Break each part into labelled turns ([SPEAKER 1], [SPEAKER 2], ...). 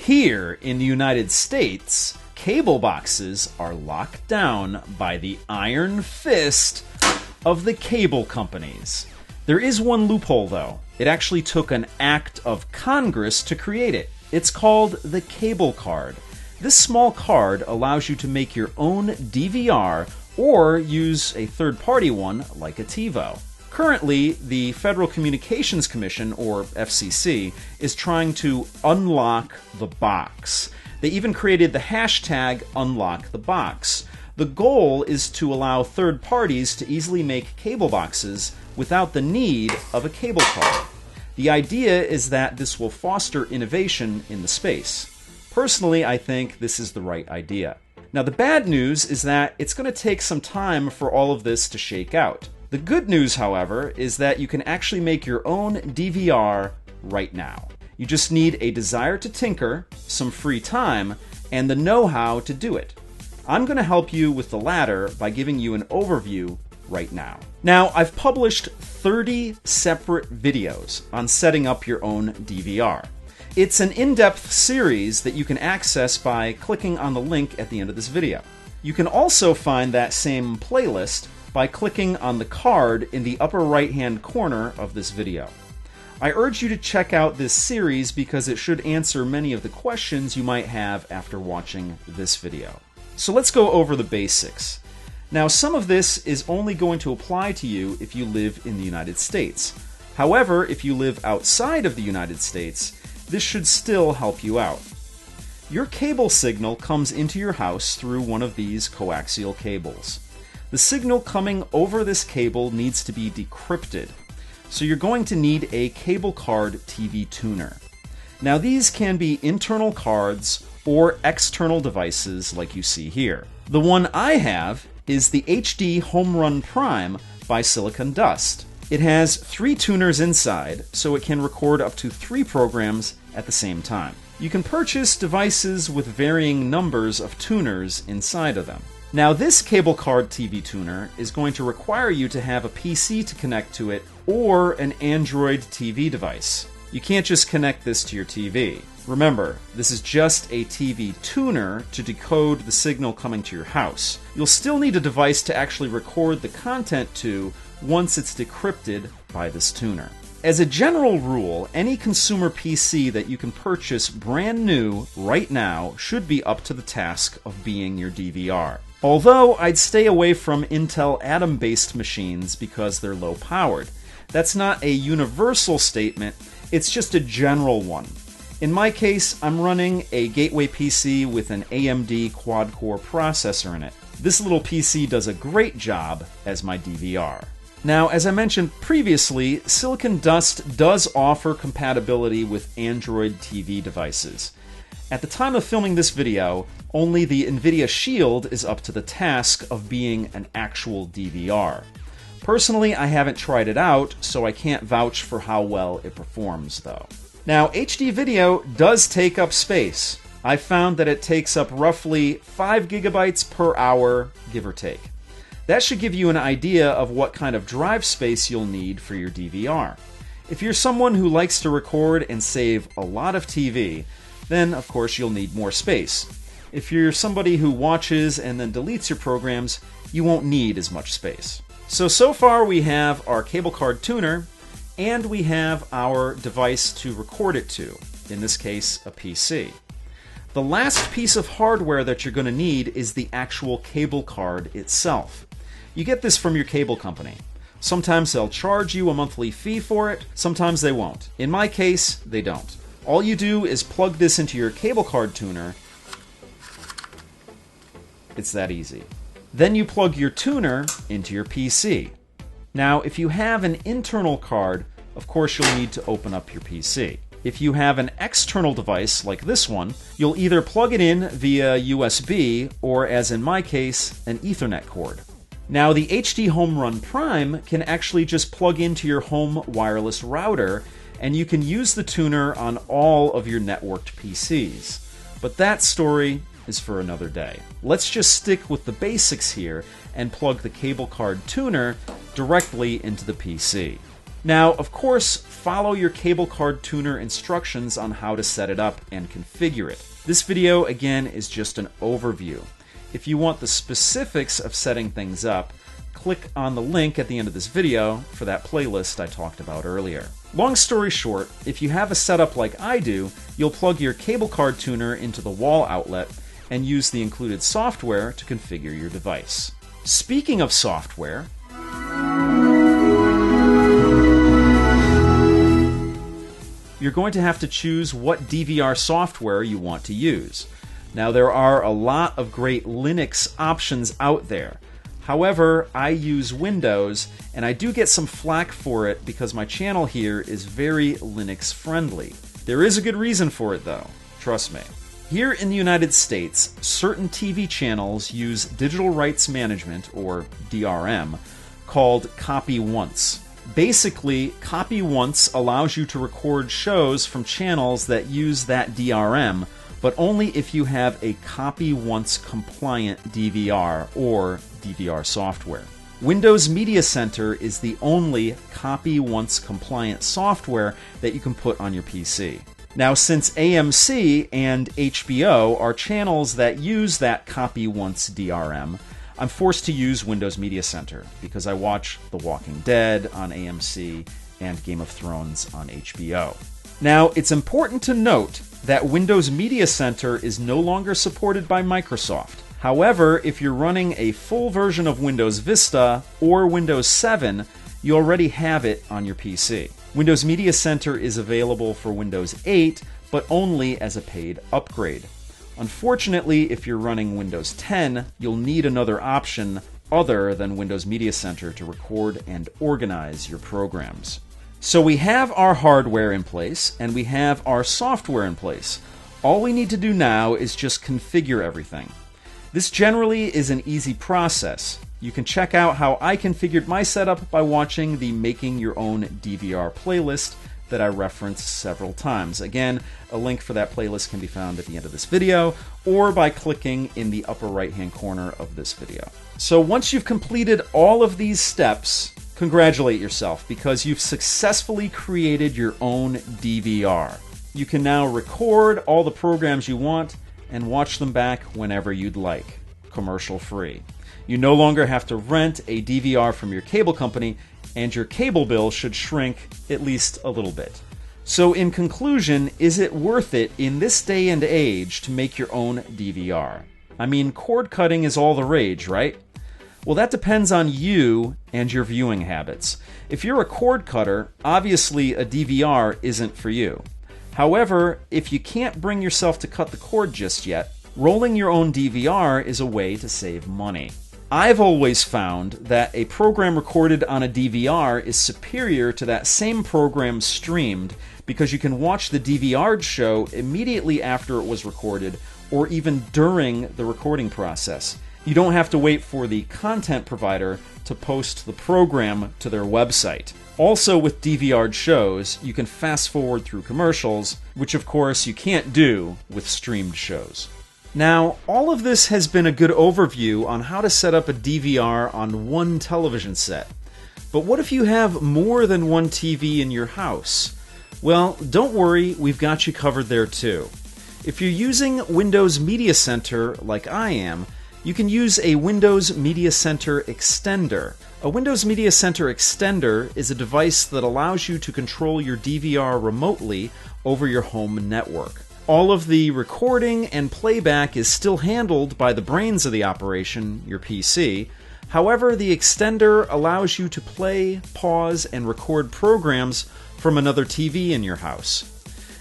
[SPEAKER 1] Here in the United States, cable boxes are locked down by the iron fist of the cable companies. There is one loophole, though. It actually took an act of Congress to create it. It's called the cable card. This small card allows you to make your own DVR or use a third-party one like a TiVo. Currently, the Federal Communications Commission, or FCC, is trying to unlock the box. They even created the hashtag UnlockTheBox. The goal is to allow third parties to easily make cable boxes without the need of a cable card. The idea is that this will foster innovation in the space. Personally, I think this is the right idea. Now, the bad news is that it's going to take some time for all of this to shake out. The good news, however, is that you can actually make your own DVR right now. You just need a desire to tinker, some free time, and the know-how to do it. I'm going to help you with the latter by giving you an overview right now. Now, I've published 30 separate videos on setting up your own DVR. It's an in-depth series that you can access by clicking on the link at the end of this video. You can also find that same playlist by clicking on the card in the upper right-hand corner of this video. I urge you to check out this series because it should answer many of the questions you might have after watching this video. So let's go over the basics. Now, some of this is only going to apply to you if you live in the United States. However, if you live outside of the United States, this should still help you out. Your cable signal comes into your house through one of these coaxial cables. The signal coming over this cable needs to be decrypted, so you're going to need a cable card TV tuner. Now, these can be internal cards or external devices like you see here. The one I have is the HD Home Run Prime by Silicon Dust. It has 3 tuners inside, so it can record up to 3 programs at the same time. You can purchase devices with varying numbers of tuners inside of them. Now, this cable card TV tuner is going to require you to have a PC to connect to it or an Android TV device. You can't just connect this to your TV. Remember, this is just a TV tuner to decode the signal coming to your house. You'll still need a device to actually record the content to once it's decrypted by this tuner. As a general rule, any consumer PC that you can purchase brand new right now should be up to the task of being your DVR. Although I'd stay away from Intel Atom-based machines because they're low-powered. That's not a universal statement, it's just a general one. In my case, I'm running a Gateway PC with an AMD quad-core processor in it. This little PC does a great job as my DVR. Now, as I mentioned previously, Silicon Dust does offer compatibility with Android TV devices. At the time of filming this video, only the NVIDIA Shield is up to the task of being an actual DVR. Personally, I haven't tried it out, so I can't vouch for how well it performs, though. Now, HD video does take up space. I found that it takes up roughly 5 gigabytes per hour, give or take. That should give you an idea of what kind of drive space you'll need for your DVR. If you're someone who likes to record and save a lot of TV, then of course you'll need more space. If you're somebody who watches and then deletes your programs, you won't need as much space. So far we have our cable card tuner, and we have our device to record it to, in this case, a PC. The last piece of hardware that you're going to need is the actual cable card itself. You get this from your cable company. Sometimes they'll charge you a monthly fee for it, sometimes they won't. In my case, they don't. All you do is plug this into your cable card tuner. It's that easy. Then you plug your tuner into your PC. Now, if you have an internal card, of course you'll need to open up your PC. If you have an external device like this one, you'll either plug it in via USB or, as in my case, an Ethernet cord. Now, the HD Home Run Prime can actually just plug into your home wireless router, and you can use the tuner on all of your networked PCs. But that story is for another day. Let's just stick with the basics here and plug the cable card tuner directly into the PC. Now, of course, follow your cable card tuner instructions on how to set it up and configure it. This video, again, is just an overview. If you want the specifics of setting things up, click on the link at the end of this video for that playlist I talked about earlier. Long story short, if you have a setup like I do, you'll plug your cable card tuner into the wall outlet and use the included software to configure your device. Speaking of software, you're going to have to choose what DVR software you want to use. Now, there are a lot of great Linux options out there. However, I use Windows, and I do get some flack for it because my channel here is very Linux friendly. There is a good reason for it, though. Trust me. Here in the United States, certain TV channels use digital rights management, or DRM, called Copy Once. Basically, Copy Once allows you to record shows from channels that use that DRM, but only if you have a Copy Once compliant DVR or DVR software. Windows Media Center is the only Copy Once compliant software that you can put on your PC. Now, since AMC and HBO are channels that use that Copy Once DRM, I'm forced to use Windows Media Center because I watch The Walking Dead on AMC and Game of Thrones on HBO. Now, it's important to note that Windows Media Center is no longer supported by Microsoft. However, if you're running a full version of Windows Vista or Windows 7, you already have it on your PC. Windows Media Center is available for Windows 8, but only as a paid upgrade. Unfortunately, if you're running Windows 10, you'll need another option other than Windows Media Center to record and organize your programs. So we have our hardware in place, and we have our software in place. All we need to do now is just configure everything. This generally is an easy process. You can check out how I configured my setup by watching the Making Your Own DVR playlist that I referenced several times. Again, a link for that playlist can be found at the end of this video or by clicking in the upper right-hand corner of this video. So once you've completed all of these steps, congratulate yourself because you've successfully created your own DVR. You can now record all the programs you want and watch them back whenever you'd like, commercial-free. You no longer have to rent a DVR from your cable company, and your cable bill should shrink at least a little bit. So in conclusion, is it worth it in this day and age to make your own DVR? I mean, cord cutting is all the rage, right? Well, that depends on you and your viewing habits. If you're a cord cutter, obviously a DVR isn't for you. However, if you can't bring yourself to cut the cord just yet, rolling your own DVR is a way to save money. I've always found that a program recorded on a DVR is superior to that same program streamed because you can watch the DVR'd show immediately after it was recorded or even during the recording process. You don't have to wait for the content provider to post the program to their website. Also, with DVR'd shows, you can fast forward through commercials, which of course you can't do with streamed shows. Now, all of this has been a good overview on how to set up a DVR on one television set. But what if you have more than one TV in your house? Well, don't worry, we've got you covered there too. If you're using Windows Media Center like I am, you can use a Windows Media Center extender. A Windows Media Center extender is a device that allows you to control your DVR remotely over your home network. All of the recording and playback is still handled by the brains of the operation, your PC. However, the extender allows you to play, pause, and record programs from another TV in your house.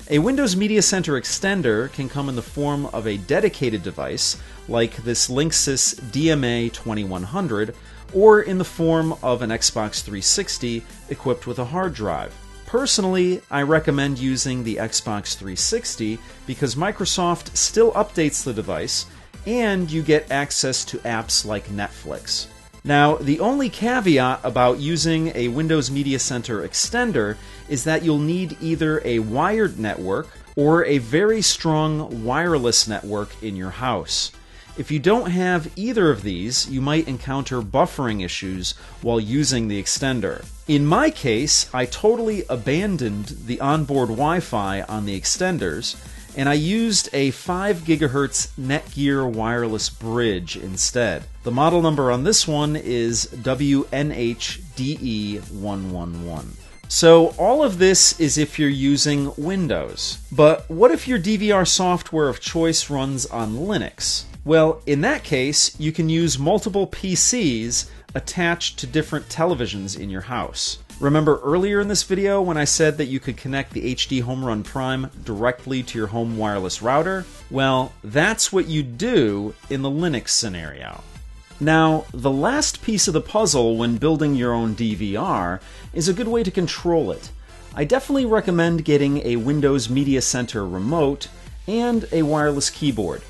[SPEAKER 1] A Windows Media Center extender can come in the form of a dedicated device, like this Linksys DMA2100, or in the form of an Xbox 360 equipped with a hard drive. Personally, I recommend using the Xbox 360 because Microsoft still updates the device and you get access to apps like Netflix. Now, the only caveat about using a Windows Media Center extender is that you'll need either a wired network or a very strong wireless network in your house. If you don't have either of these, you might encounter buffering issues while using the extender. In my case, I totally abandoned the onboard Wi-Fi on the extenders, and I used a 5 GHz Netgear wireless bridge instead. The model number on this one is WNHDE111. So all of this is if you're using Windows. But what if your DVR software of choice runs on Linux? Well, in that case, you can use multiple PCs attached to different televisions in your house. Remember earlier in this video when I said that you could connect the HD Home Run Prime directly to your home wireless router? Well, that's what you do in the Linux scenario. Now, the last piece of the puzzle when building your own DVR is a good way to control it. I definitely recommend getting a Windows Media Center remote and a wireless keyboard.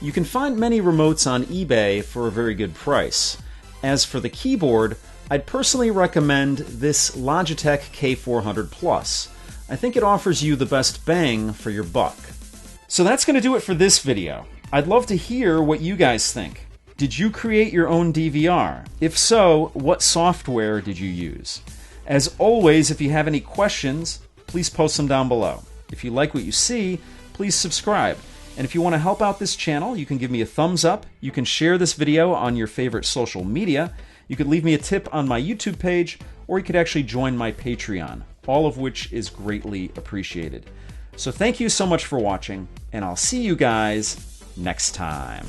[SPEAKER 1] You can find many remotes on eBay for a very good price. As for the keyboard, I'd personally recommend this Logitech K400 Plus. I think it offers you the best bang for your buck. So that's going to do it for this video. I'd love to hear what you guys think. Did you create your own DVR? If so, what software did you use? As always, if you have any questions, please post them down below. If you like what you see, please subscribe. And if you want to help out this channel, you can give me a thumbs up, you can share this video on your favorite social media, you could leave me a tip on my YouTube page, or you could actually join my Patreon, all of which is greatly appreciated. So thank you so much for watching, and I'll see you guys next time.